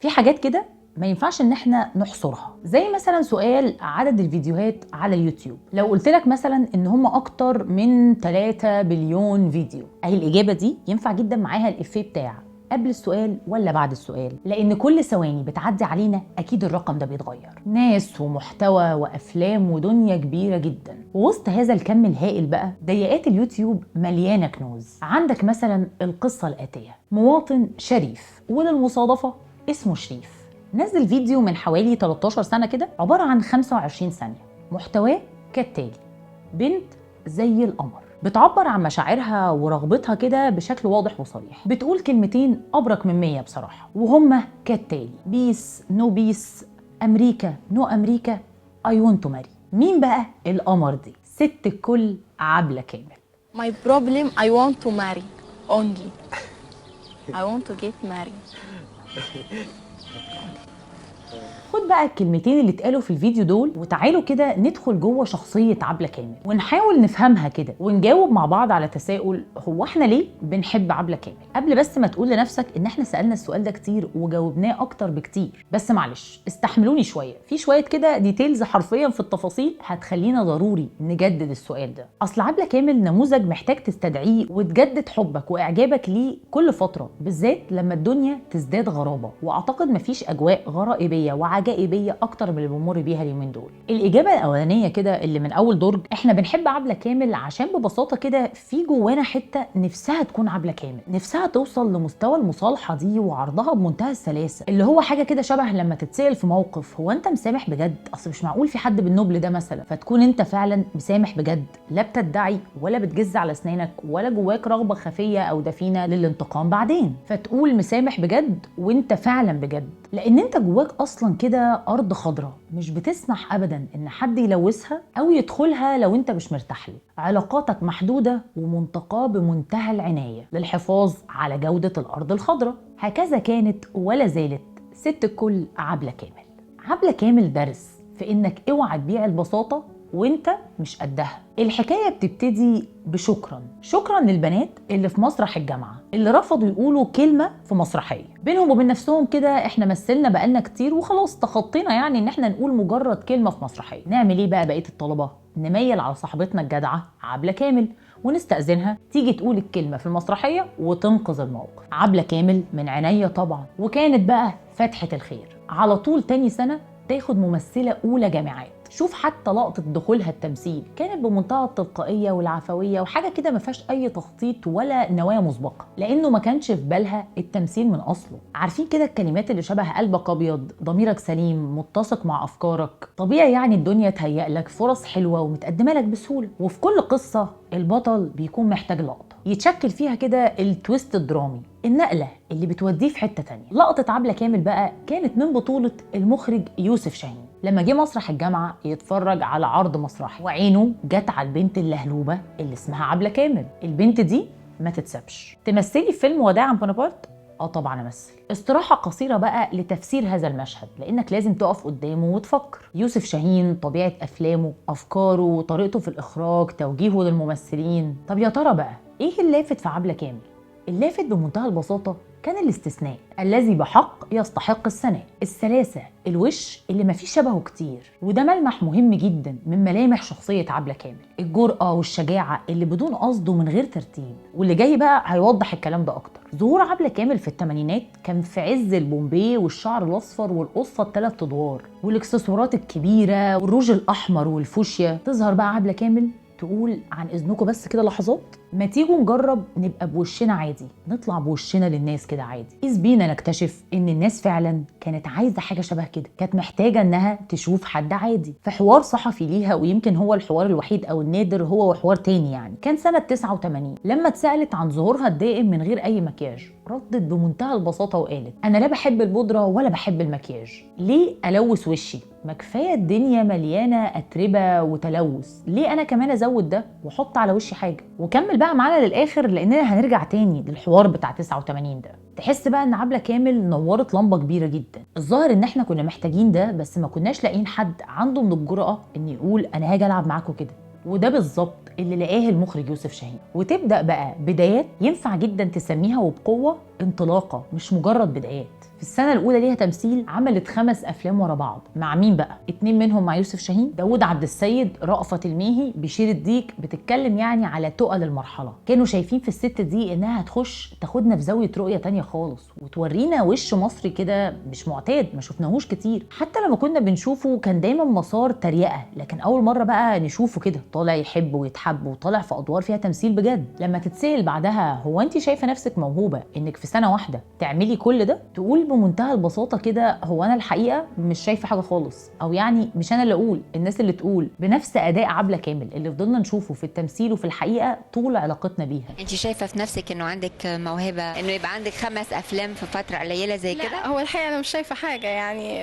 في حاجات كده ما ينفعش ان احنا نحصرها، زي مثلا سؤال عدد الفيديوهات على اليوتيوب. لو قلت لك مثلا ان هم اكتر من 3 بليون فيديو، اهي الاجابه دي ينفع جدا معاها الافيه بتاع قبل السؤال ولا بعد السؤال، لان كل ثواني بتعدي علينا اكيد الرقم ده بيتغير. ناس ومحتوى وافلام ودنيا كبيره جدا. ووسط هذا الكم الهائل بقى ضيقات اليوتيوب مليانه كنوز. عندك مثلا القصه الاتيه: مواطن شريف وللمصادفه اسمه شريف، نزل فيديو من حوالي 13 سنة كده عبارة عن 25 ثانية. محتواه كالتالي: بنت زي القمر بتعبر عن مشاعرها ورغبتها كده بشكل واضح وصريح، بتقول كلمتين أبرك من 100 بصراحة، وهما كالتالي: بيس نو بيس، أمريكا نو أمريكا، اي ونت تو ماري. مين بقى القمر دي؟ ست الكل عبلة كامل. My problem, I want to marry only. I want to get married. خد بقى الكلمتين اللي اتقالوا في الفيديو دول وتعالوا كده ندخل جوه شخصية عبلة كامل ونحاول نفهمها كده ونجاوب مع بعض على تساؤل: هو احنا ليه بنحب عبلة كامل؟ قبل بس ما تقول لنفسك ان احنا سألنا السؤال ده كتير وجاوبناه اكتر بكتير، بس معلش استحملوني شوية، في شوية كده ديتيلز حرفيا في التفاصيل هتخلينا ضروري نجدد السؤال ده. اصل عبلة كامل نموذج محتاج تستدعيه وتجدد حبك واعجابك ليه كل فترة، بالذات لما الدنيا تزداد غرابة، واعتقد مفيش اجواء غرائبية عجائبيه اكتر من اللي بنمر بيها اليومين دول. الاجابه الاولانيه كده اللي من اول درج: احنا بنحب عبلة كامل عشان ببساطه كده في جوانا حته نفسها تكون عبلة كامل، نفسها توصل لمستوى المصالحه دي وعرضها بمنتهى السلاسه، اللي هو حاجه كده شبه لما تتسال في موقف: هو انت مسامح بجد؟ اصل مش معقول في حد بالنبل ده مثلا، فتكون انت فعلا مسامح بجد، لا بتدعي ولا بتجز على اسنانك ولا جواك رغبه خفيه او دفينه للانتقام بعدين، فتقول مسامح بجد وانت فعلا بجد، لان انت جواك اصلا كده ارض خضراء مش بتسمح ابدا ان حد يلوثها او يدخلها لو انت مش مرتاح له. علاقاتك محدوده ومنتقاه بمنتهى العنايه للحفاظ على جوده الارض الخضراء. هكذا كانت ولا زالت ست الكل عبلة كامل. عبلة كامل درس في انك اوعى تبيع البساطه وانت مش قدها. الحكايه بتبتدي شكرا للبنات اللي في مسرح الجامعه اللي رفضوا يقولوا كلمه في مسرحيه بينهم وبين نفسهم كده: احنا مثلنا بقالنا كتير وخلاص تخطينا يعني ان احنا نقول مجرد كلمه في مسرحيه. نعمل ايه بقى بقيه الطلبه؟ نميل على صاحبتنا الجدعه عبلة كامل ونستأذنها تيجي تقول الكلمه في المسرحيه وتنقذ الموقف. عبلة كامل من عينيا طبعا، وكانت بقى فتحه الخير. على طول تاني سنه تاخد ممثله اولى جامعات. شوف حتى لقطه دخولها التمثيل كانت بمنتهى التلقائيه والعفويه، وحاجه كده ما فيهاش اي تخطيط ولا نوايا مسبقه، لانه ما كانش في بالها التمثيل من اصله. عارفين كده الكلمات اللي شبه قلبك ابيض، ضميرك سليم، متسق مع افكارك، طبيعي يعني الدنيا تهيأ لك فرص حلوه ومتقدمه لك بسهوله. وفي كل قصه البطل بيكون محتاج لقطه يتشكل فيها كده التويست الدرامي، النقله اللي بتوديه في حته تانية. لقطه عبلة كامل بقى كانت من بطوله المخرج يوسف شاهين لما جه مسرح الجامعه يتفرج على عرض مسرحي، وعينه جت على البنت اللهلوبه اللي اسمها عبلة كامل. البنت دي ما تتسابش. تمثلي في فيلم وداعا بونابرت؟ اه طبعا امثل. استراحه قصيره بقى لتفسير هذا المشهد، لانك لازم تقف قدامه وتفكر. يوسف شاهين، طبيعه افلامه، افكاره، طريقته في الاخراج، توجيهه للممثلين. طب يا ترى بقى ايه اللافت في عبلة كامل؟ اللافت بمنتهى البساطه كان الاستثناء الذي بحق يستحق الثناء، السلاسه، الوش اللي مفيش شبهه كتير، وده ملمح مهم جدا من ملامح شخصيه عبلة كامل. الجرأه والشجاعه اللي بدون قصد ومن غير ترتيب، واللي جاي بقى هيوضح الكلام ده اكتر. ظهور عبلة كامل في الثمانينات كان في عز البومبي والشعر الاصفر والقصه الثلاث ادوار والاكسسوارات الكبيره والروج الاحمر والفوشيا. تظهر بقى عبلة كامل تقول: عن اذنكم بس كده لحظات، ما تيجوا نجرب نبقى بوشنا عادي، نطلع بوشنا للناس كده عادي. إذ بينا نكتشف ان الناس فعلا كانت عايزه حاجه شبه كده، كانت محتاجه انها تشوف حد عادي. في حوار صحفي ليها، ويمكن هو الحوار الوحيد او النادر، هو وحوار تاني يعني، كان سنه 89 لما اتسالت عن ظهورها الدائم من غير اي مكياج، ردت بمنتهى البساطه وقالت: انا لا بحب البودره ولا بحب المكياج، ليه الوث وشي؟ ما كفايه الدنيا مليانه اتربه وتلوث، ليه انا كمان ازود ده واحط على وشي حاجه؟ وكمل بقى معانا للاخر لاننا هنرجع تاني للحوار بتاع 89 ده. تحس بقى ان عبلة كامل نورت لمبه كبيره جدا. الظاهر ان احنا كنا محتاجين ده، بس ما كناش لاقيين حد عنده من الجرأه ان يقول انا هاجي العب معاكم كده. وده بالظبط اللي لقاه المخرج يوسف شاهين. وتبدا بقى بدايات ينفع جدا تسميها وبقوه انطلاقه مش مجرد بدايات. في السنة الأولى ليها تمثيل عملت 5 أفلام ورا بعض. مع مين بقى؟ 2 منهم مع يوسف شاهين، داوود عبد السيد، رأفت الميهي، بشير الديك. بتتكلم يعني على تقل المرحلة. كانوا شايفين في الست دي إنها هتخش تاخدنا في زاوية رؤية تانية خالص، وتورينا وش مصري كده مش معتاد، ما شفناهوش كتير. حتى لما كنا بنشوفه كان دايما مسار تريقة، لكن أول مرة بقى نشوفه كده طالع يحب ويتحب وطالع في أدوار فيها تمثيل بجد. لما تتسأل بعدها هو أنت شايفة نفسك موهوبة إنك في سنة واحدة تعملي كل ده؟ تقول بمنتهى البساطه كده هو انا الحقيقه مش شايفه حاجه خالص، او يعني مش انا اللي اقول، الناس اللي تقول، بنفس اداء عبله كامل اللي فضلنا نشوفه في التمثيل وفي الحقيقه طول علاقتنا بيها. انت شايفه في نفسك انه عندك موهبه انه يبقى عندك 5 افلام في فتره قليله زي كده؟ لا هو الحقيقه انا مش شايفه حاجه يعني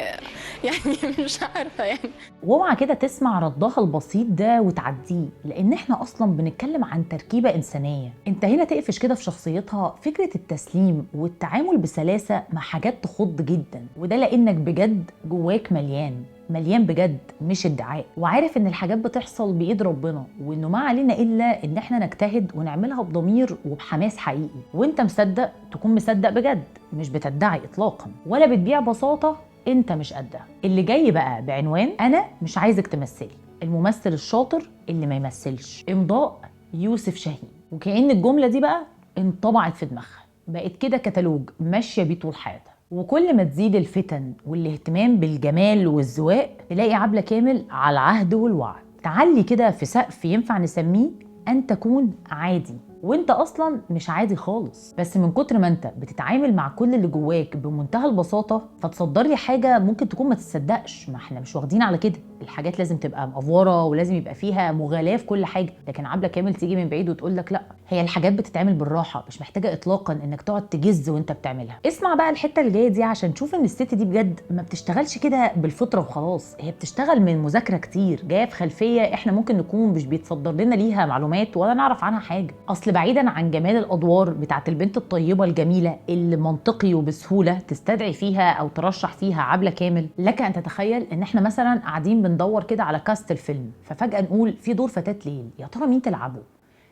مش عارفه يعني. واوعى كده تسمع ردها البسيط ده وتعديه، لان احنا اصلا بنتكلم عن تركيبه انسانيه. انت هنا تقفش كده في شخصيتها فكره التسليم والتعامل بسلاسه مع حاجات تخض جدا، وده لانك بجد جواك مليان بجد مش ادعاء، وعارف ان الحاجات بتحصل بايد ربنا، وانه ما علينا الا ان احنا نجتهد ونعملها بضمير وبحماس حقيقي. وانت مصدق تكون مصدق بجد، مش بتدعي اطلاقا ولا بتبيع بساطه انت مش قدها. اللي جاي بقى بعنوان انا مش عايزك تمثلي، الممثل الشاطر اللي ما يمثلش، امضاء يوسف شاهين. وكأن الجمله دي بقى انطبعت في دماغها، بقت كده كتالوج ماشيه بيه طول حياتها. وكل ما تزيد الفتن والاهتمام بالجمال والذواق تلاقي عبلة كامل على العهد والوعد، تعلي كده في سقف ينفع نسميه أن تكون عادي، وانت اصلا مش عادي خالص، بس من كتر ما انت بتتعامل مع كل اللي جواك بمنتهى البساطه فتصدر لي حاجه ممكن تكون ما تصدقش. ما احنا مش واخدين على كده، الحاجات لازم تبقى مأفوره ولازم يبقى فيها مغالاه في كل حاجه. لكن عبلة كامل تيجي من بعيد وتقول لك لا، هي الحاجات بتتعمل بالراحه، مش محتاجه اطلاقا انك تقعد تجز وانت بتعملها. اسمع بقى الحته اللي جايه دي عشان تشوف ان الست دي بجد ما بتشتغلش كده بالفطره وخلاص، هي بتشتغل من مذاكره كتير، جايه في خلفيه احنا ممكن نكون مش بيتصدر لنا ليها معلومات ولا نعرف عنها حاجه. اصل بعيدا عن جمال الادوار بتاعت البنت الطيبه الجميله اللي منطقي وبسهوله تستدعي فيها او ترشح فيها عبلة كامل، لك ان تتخيل ان احنا مثلا قاعدين بندور كده على كاست الفيلم، ففجاه نقول في دور فتاه ليل، يا ترى مين تلعبه؟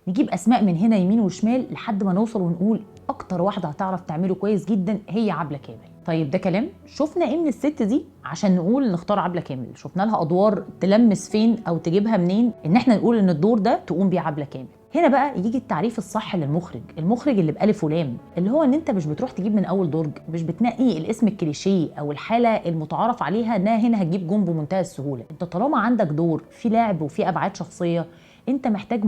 نجيب اسماء من هنا يمين وشمال لحد ما نوصل ونقول اكتر واحده هتعرف تعمله كويس جدا هي عبلة كامل. طيب ده كلام؟ شفنا ايه من الست دي عشان نقول نختار عبلة كامل؟ شفنا لها ادوار تلمس فين او تجيبها منين ان احنا نقول ان الدور ده تقوم بيه عبلة كامل؟ هنا بقى يجي التعريف الصح للمخرج، المخرج اللي بألف ولام، اللي هو ان انت مش بتروح تجيب من اول درج، مش بتنقي الاسم الكليشيه او الحاله المتعارف عليها انها هنا هتجيب جون بمنتهى السهوله. انت طالما عندك دور في لعب وفي ابعاد شخصيه، انت محتاج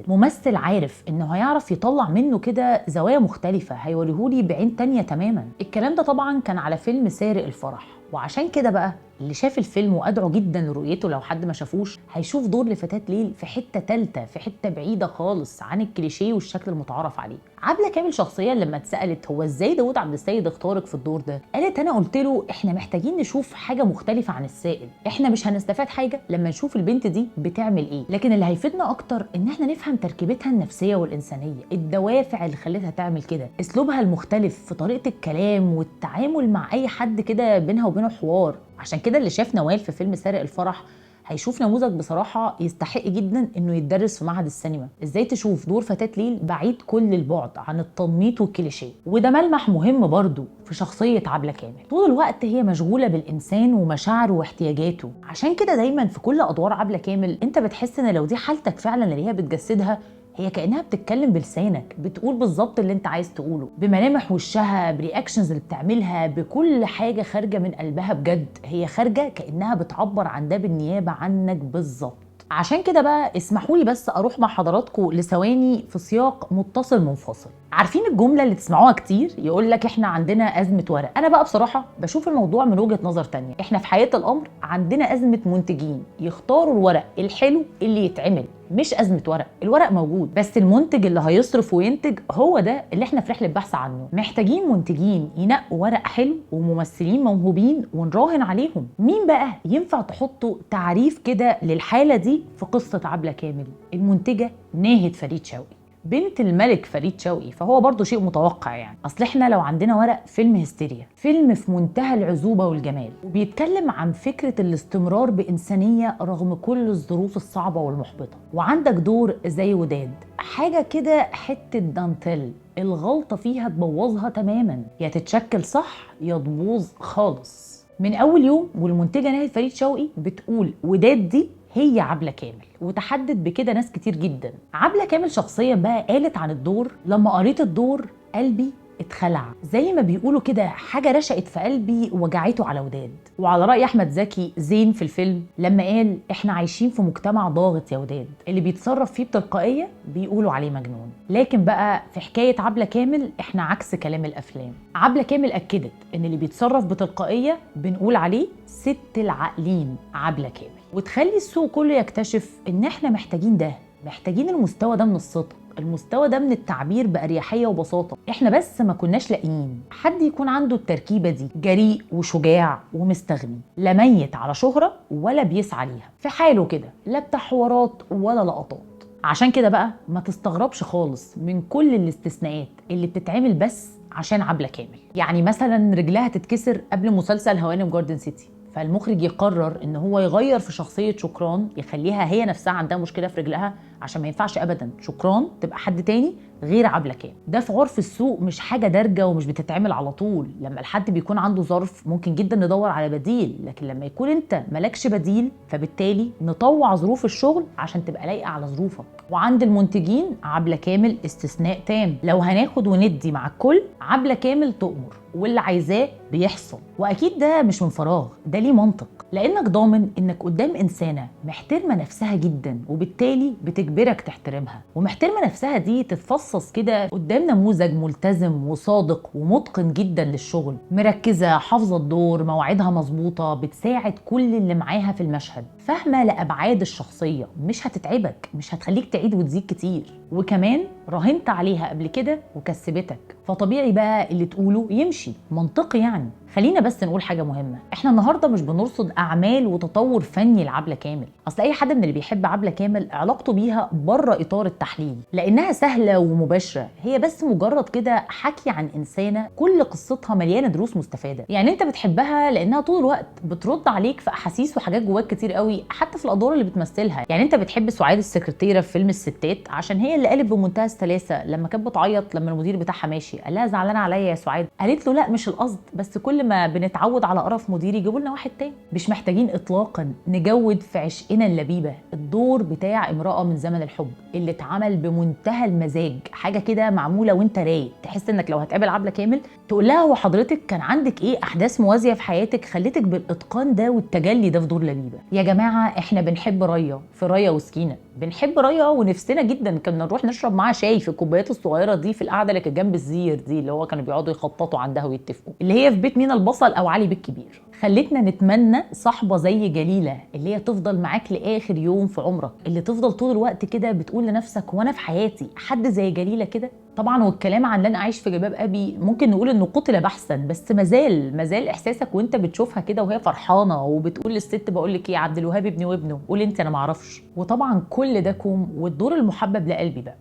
ممثل عارف انه هيعرف يطلع منه كده زوايا مختلفه، هيوريهولي بعين تانية تماما. الكلام ده طبعا كان على فيلم سارق الفرح، وعشان كده بقى اللي شاف الفيلم وادعو جدا لرؤيته لو حد ما شافوش هيشوف دور لفتاة ليل في حته تالته، في حته بعيده خالص عن الكليشيه والشكل المتعارف عليه. عبلة كامل شخصيا لما اتسالت هو ازاي داوود عبد السيد اختارك في الدور ده، قالت انا قلت له احنا محتاجين نشوف حاجه مختلفه عن السائل، احنا مش هنستفاد حاجه لما نشوف البنت دي بتعمل ايه، لكن اللي هيفيدنا اكتر ان احنا نفهم تركيبتها النفسيه والانسانيه، الدوافع اللي خلتها تعمل كده، اسلوبها المختلف في طريقه الكلام والتعامل مع اي حد كده بينها وبينه حوار. عشان كده اللي شاف نوال في فيلم سارق الفرح هيشوف نموذج بصراحة يستحق جدا انه يتدرس في معهد السينما، ازاي تشوف دور فتاة ليل بعيد كل البعد عن التنميط والكليشيه. وده ملمح مهم برضو في شخصية عبلة كامل، طول الوقت هي مشغولة بالإنسان ومشاعره واحتياجاته. عشان كده دايما في كل أدوار عبلة كامل انت بتحس ان لو دي حالتك فعلا اللي هي بتجسدها، هي كأنها بتتكلم بلسانك، بتقول بالظبط اللي انت عايز تقوله، بملامح وشها، برياكشنز اللي بتعملها، بكل حاجة خارجة من قلبها بجد، هي خارجة كأنها بتعبر عن ده بالنيابة عنك بالظبط. عشان كده بقى اسمحوا لي بس اروح مع حضراتكم لثواني في سياق متصل منفصل. عارفين الجمله اللي تسمعوها كتير يقول لك احنا عندنا ازمه ورق؟ انا بقى بصراحه بشوف الموضوع من وجهه نظر تانية، احنا في حقيقه الامر عندنا ازمه منتجين يختاروا الورق الحلو اللي يتعمل، مش ازمه ورق، الورق موجود بس المنتج اللي هيصرف وينتج هو ده اللي احنا في رحله بحث عنه. محتاجين منتجين ينقوا ورق حلو وممثلين موهوبين ونراهن عليهم. مين بقى ينفع تحطوا تعريف كده للحاله دي في قصه عبلة كامل؟ المنتجه ناهد فريد شوقي. بنت الملك فريد شوقي، فهو برضو شيء متوقع يعني. اصل احنا لو عندنا ورق فيلم هستيريا، فيلم في منتهى العذوبه والجمال، وبيتكلم عن فكره الاستمرار بانسانيه رغم كل الظروف الصعبه والمحبطه، وعندك دور زي وداد، حاجه كده حته دانتيل الغلطه فيها تبوظها تماما، يا تتشكل صح يا تبوظ خالص من اول يوم. والمنتجه ناهد فريد شوقي بتقول وداد دي هي عبلة كامل، وتحدد بكده ناس كتير جدا. عبلة كامل شخصيا بقى قالت عن الدور: لما قريت الدور قلبي اتخلع، زي ما بيقولوا كده حاجة رشقت في قلبي وجعته على وداد. وعلى رأي أحمد زكي زين في الفيلم لما قال: احنا عايشين في مجتمع ضاغط يا وداد، اللي بيتصرف فيه بتلقائية بيقولوا عليه مجنون. لكن بقى في حكاية عبلة كامل احنا عكس كلام الأفلام. عبلة كامل أكدت إن اللي بيتصرف بتلقائية بنقول عليه ست العاقلين عبلة كامل، وتخلي السوق كله يكتشف إن احنا محتاجين ده، محتاجين المستوى ده من الصدق، المستوى ده من التعبير بأريحية وبساطة. احنا بس ما كناش لاقيين حد يكون عنده التركيبة دي، جريء وشجاع ومستغني، لا ميت على شهرة ولا بيسعى ليها، في حاله كده، لا بتاع حوارات ولا لقطات. عشان كده بقى ما تستغربش خالص من كل الاستثناءات اللي بتتعمل بس عشان عبلة كامل. يعني مثلا رجلها تتكسر قبل مسلسل هوانم جاردن سيتي، فالمخرج يقرر ان هو يغير في شخصيه شكران، يخليها هي نفسها عندها مشكله في رجلها، عشان ما ينفعش ابدا شكران تبقى حد تاني غير عبلة كامل. ده في عرف السوق مش حاجه دارجه ومش بتتعمل على طول. لما الحد بيكون عنده ظرف ممكن جدا ندور على بديل، لكن لما يكون انت مالكش بديل فبالتالي نطوع ظروف الشغل عشان تبقى لايقه على ظروفك. وعند المنتجين عبلة كامل استثناء تام، لو هناخد وندي مع الكل عبلة كامل تؤمر، واللي عايزاه بيحصل. واكيد ده مش من فراغ، ده ليه منطق، لانك ضامن انك قدام انسانه محترمه نفسها جدا وبالتالي بتجبرك تحترمها. ومحترمه نفسها دي تتفصص كده قدام نموذج ملتزم وصادق ومتقن جدا للشغل، مركزه، حافظه الدور، مواعيدها مظبوطه، بتساعد كل اللي معاها في المشهد، فاهمه لابعاد الشخصيه، مش هتتعبك، مش هتخليك تعيد وتزيد كتير، وكمان راهنت عليها قبل كده وكسبتك، فطبيعي بقى اللي تقوله يمشي، منطقي يعني. خلينا بس نقول حاجه مهمه، احنا النهارده مش بنرصد اعمال وتطور فني لعبلة كامل، اصل اي حد من اللي بيحب عبلة كامل علاقته بيها بره اطار التحليل، لانها سهله ومباشره، هي بس مجرد كده حكي عن انسانه كل قصتها مليانه دروس مستفاده. يعني انت بتحبها لانها طول الوقت بترد عليك في احاسيس وحاجات جواك كتير قوي، حتى في الادوار اللي بتمثلها. يعني انت بتحب سعاد السكرتيره في فيلم الستات عشان هي اللي قالت بمنتهى السلاسه لما كانت بتعيط لما المدير بتاعها ماشي، قال لها زعلانه عليا يا سعاد، قالت له لا مش القصد، بس كل ما بنتعود على قرف مدير يجيبوا لنا واحد تاني. مش محتاجين اطلاقا نجود في عشقنا اللبيبه. الدور بتاع امراه من زمن الحب اللي اتعمل بمنتهى المزاج، حاجه كده معموله وانت رايق، تحس انك لو هتقابل عبلة كامل تقول لها هو حضرتك كان عندك ايه احداث موازيه في حياتك خلتك بالاتقان ده والتجلي ده في دور لبيبه. يا جماعه احنا بنحب ريا في ريا وسكينه، بنحب ريا ونفسنا جدا كنا نروح نشرب معاها شاي في الكوبايات الصغيره دي في القعده اللي كانت جنب الزير دي، اللي هو كانوا بيقعدوا يخططوا عندها ويتفقوا، اللي هي في بيت مينا البصل او علي بالكبير. خلتنا نتمنى صحبه زي جليله اللي هي تفضل معاك لاخر يوم في عمرك، اللي تفضل طول الوقت كده بتقول لنفسك وانا في حياتي حد زي جليله كده. طبعا والكلام عن لن اعيش في جلباب ابي ممكن نقول انه قتل بحثا، بس مازال احساسك وانت بتشوفها كده وهي فرحانه وبتقول للست بقول لك ايه عبد الوهاب ابني وابنه، قول انت انا ما اعرفش. وطبعا كل ده كوم، والدور المحبب لقلبي بقى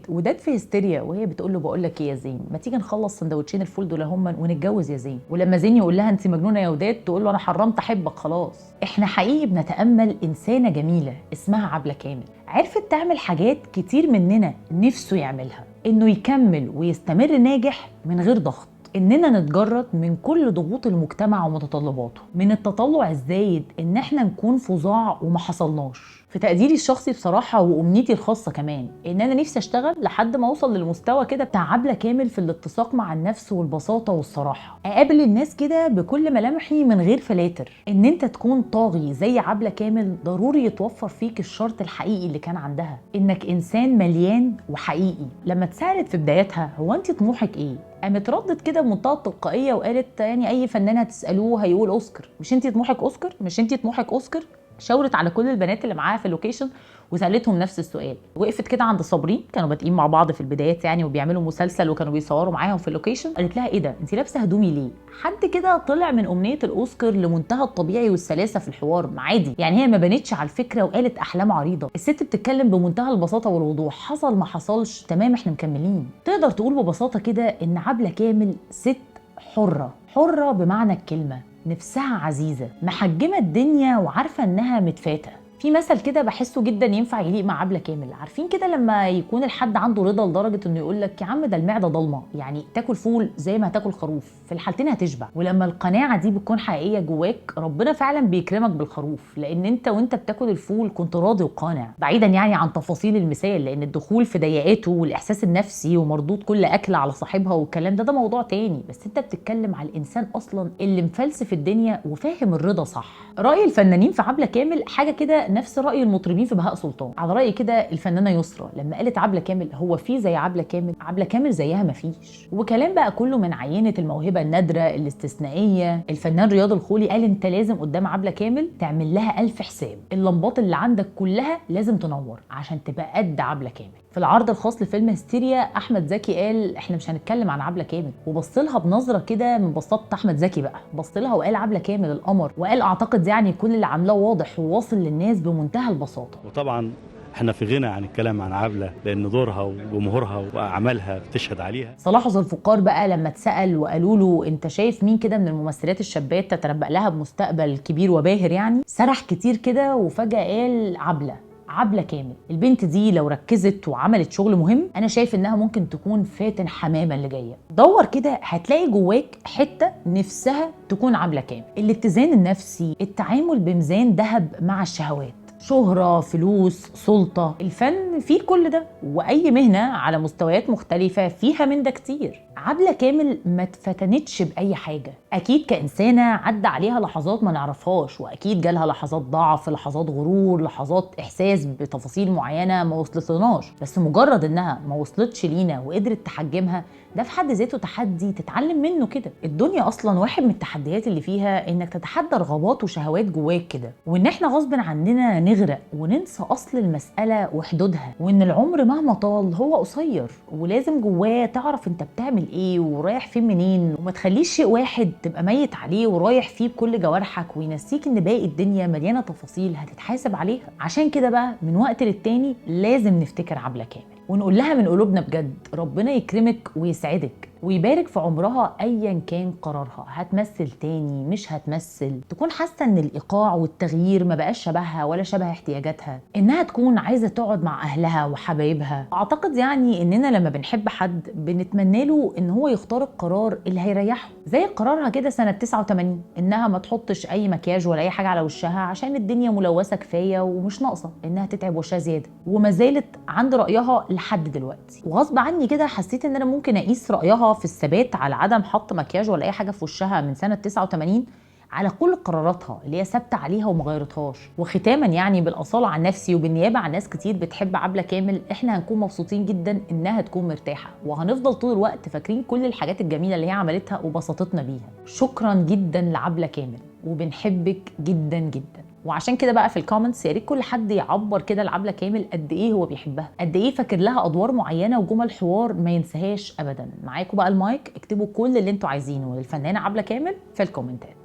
وداد في هستيريا وهي بتقول له بقول لك ايه يا زين، ما تيجي نخلص سندوتشين الفول دول هم ونتجوز يا زين. ولما زين يقول لها انت مجنونه يا وداد تقول له انا حرمت احبك خلاص. احنا حقيقي بنتامل انسانه جميله اسمها عبلة كامل، عرفت تعمل حاجات كتير مننا نفسه يعملها، انه يكمل ويستمر ناجح من غير ضغط، اننا نتجرد من كل ضغوط المجتمع ومتطلباته، من التطلع الزايد ان احنا نكون فظاع وما حصلناش. في تقديري الشخصي بصراحه وامنيتي الخاصه كمان ان انا نفسي اشتغل لحد ما اوصل للمستوى كده بتاع عبلة كامل في الاتساق مع النفس والبساطه والصراحه، اقابل الناس كده بكل ملامحي من غير فلاتر. ان انت تكون طاغي زي عبلة كامل ضروري يتوفر فيك الشرط الحقيقي اللي كان عندها، انك انسان مليان وحقيقي. لما اتسالت في بدايتها هو انت طموحك ايه، قامت ردت كده بمنتهى التلقائيه وقالت يعني اي فنان هتسالوه هيقول اوسكار. مش انت طموحك اوسكار؟ مش انت طموحك اوسكار؟ شاورت على كل البنات اللي معاها في اللوكيشن وسالتهم نفس السؤال. وقفت كده عند صابرين، كانوا بادئين مع بعض في البدايات يعني وبيعملوا مسلسل وكانوا بيصوروا معاهم في اللوكيشن. قالت لها ايه ده، انت لابسه هدومي ليه؟ حد كده طلع من امنيه الاوسكار لمنتهى الطبيعي والسلاسه في الحوار عادي، يعني هي ما بانتش على الفكره وقالت احلام عريضه. الست بتتكلم بمنتهى البساطه والوضوح، حصل ما حصلش تمام احنا مكملين. تقدر تقول ببساطه كده ان عبلة كامل ست حره بمعنى الكلمه، نفسها عزيزه، محجمه الدنيا وعارفه انها متفاته. في مثل كده بحسه جدا ينفع يليق مع عبلة كامل، عارفين كده لما يكون الحد عنده رضا لدرجه انه يقول لك يا عم ده المعده ضلمه، يعني تاكل فول زي ما هتاكل خروف، في الحالتين هتشبع. ولما القناعه دي بتكون حقيقيه جواك ربنا فعلا بيكرمك بالخروف، لان انت وانت بتاكل الفول كنت راضي وقانع، بعيدا يعني عن تفاصيل المثال، لان الدخول في ضيقاته والاحساس النفسي ومردود كل اكله على صاحبها والكلام ده موضوع تاني. بس انت بتتكلم على الانسان اصلا اللي مفلسف الدنيا وفاهم الرضا صح. راي الفنانين في عبلة كامل حاجه كده نفس راي المطربين في بهاء سلطان. على راي كده الفنانه يسرا لما قالت عبلة كامل هو في زي عبلة كامل؟ عبلة كامل زيها مفيش. وكلام بقى كله من عينه الموهبه النادره الاستثنائيه. الفنان رياض الخولي قال انت لازم قدام عبلة كامل تعمل لها 1000 حساب، اللمبات اللي عندك كلها لازم تنور عشان تبقى قد عبلة كامل. في العرض الخاص لفيلم هستيريا احمد زكي قال احنا مش هنتكلم عن عبلة كامل، وبص لها بنظره كده من بساطه احمد زكي بقى، بص لها وقال عبلة كامل القمر، وقال اعتقد يعني كل اللي عاملاه واضح وواصل للناس بمنتهى البساطه. وطبعا احنا في غنى عن الكلام عن عبلة لان دورها وجمهورها واعمالها بتشهد عليها. صلاح ذو الفقار بقى لما اتسال وقالوا له انت شايف مين كده من الممثلات الشابات تتنبأ لها بمستقبل كبير وباهر، يعني سرح كتير كده وفجاه قال عبلة كامل. البنت دي لو ركزت وعملت شغل مهم انا شايف انها ممكن تكون فاتن حمامه اللي جايه. دور كده هتلاقي جواك حته نفسها تكون عبلة كامل. الاتزان النفسي، التعامل بميزان ذهب مع الشهوات، شهرة، فلوس، سلطة، الفن فيه كل ده، وأي مهنة على مستويات مختلفة فيها من ده كتير. عبلة كامل ما اتفتنتش بأي حاجة، أكيد كإنسانة عدى عليها لحظات ما نعرفهاش، وأكيد جالها لحظات ضعف، لحظات غرور، لحظات إحساس بتفاصيل معينة ما وصلتلناش، بس مجرد إنها ما وصلتش لينا وقدرت تحجمها ده في حد ذاته تحدي تتعلم منه كده. الدنيا اصلا واحد من التحديات اللي فيها انك تتحدى رغبات وشهوات جواك كده، وان احنا غصب عننا نغرق وننسى اصل المسألة وحدودها، وان العمر مهما طال هو قصير ولازم جواه تعرف انت بتعمل ايه ورايح فين منين، وما تخليش شيء واحد تبقى ميت عليه ورايح فيه بكل جوارحك وينسيك ان باقي الدنيا مليانة تفاصيل هتتحاسب عليها. عشان كده بقى من وقت للتاني لازم نفتكر عبلة كامل ونقول لها من قلوبنا بجد ربنا يكرمك ويسعدك ويبارك في عمرها ايا كان قرارها، هتمثل تاني مش هتمثل، تكون حاسه ان الايقاع والتغيير ما بقاش شبهها ولا شبه احتياجاتها، انها تكون عايزه تقعد مع اهلها وحبايبها. اعتقد يعني اننا لما بنحب حد بنتمنى له ان هو يختار القرار اللي هيريحه، زي قرارها كده سنه 89 انها ما تحطش اي مكياج ولا اي حاجه على وشها عشان الدنيا ملوثه كفايه ومش ناقصه انها تتعب وشها زياده، وما زالت عند رايها لحد دلوقتي. وغصب عني كده حسيت ان انا ممكن اقيس رايها في الثبات على عدم حط مكياج ولا اي حاجه في وشها من سنه 89 على كل قراراتها اللي هي ثابته عليها وما غيرتهاش. وختاما يعني بالاصاله عن نفسي وبالنيابه عن ناس كتير بتحب عبلة كامل، احنا هنكون مبسوطين جدا انها تكون مرتاحه، وهنفضل طول الوقت فاكرين كل الحاجات الجميله اللي هي عملتها وبسطتنا بيها. شكرا جدا لعبلة كامل وبنحبك جدا جدا. وعشان كده بقى في الكومنتس يا ريت كل حد يعبر كده لعبلة كامل قد ايه هو بيحبها، قد ايه فاكر لها ادوار معينه وجمل حوار ما ينساهاش ابدا. معاكم بقى المايك، اكتبوا كل اللي انتوا عايزينه للفنانه عبلة كامل في الكومنتات.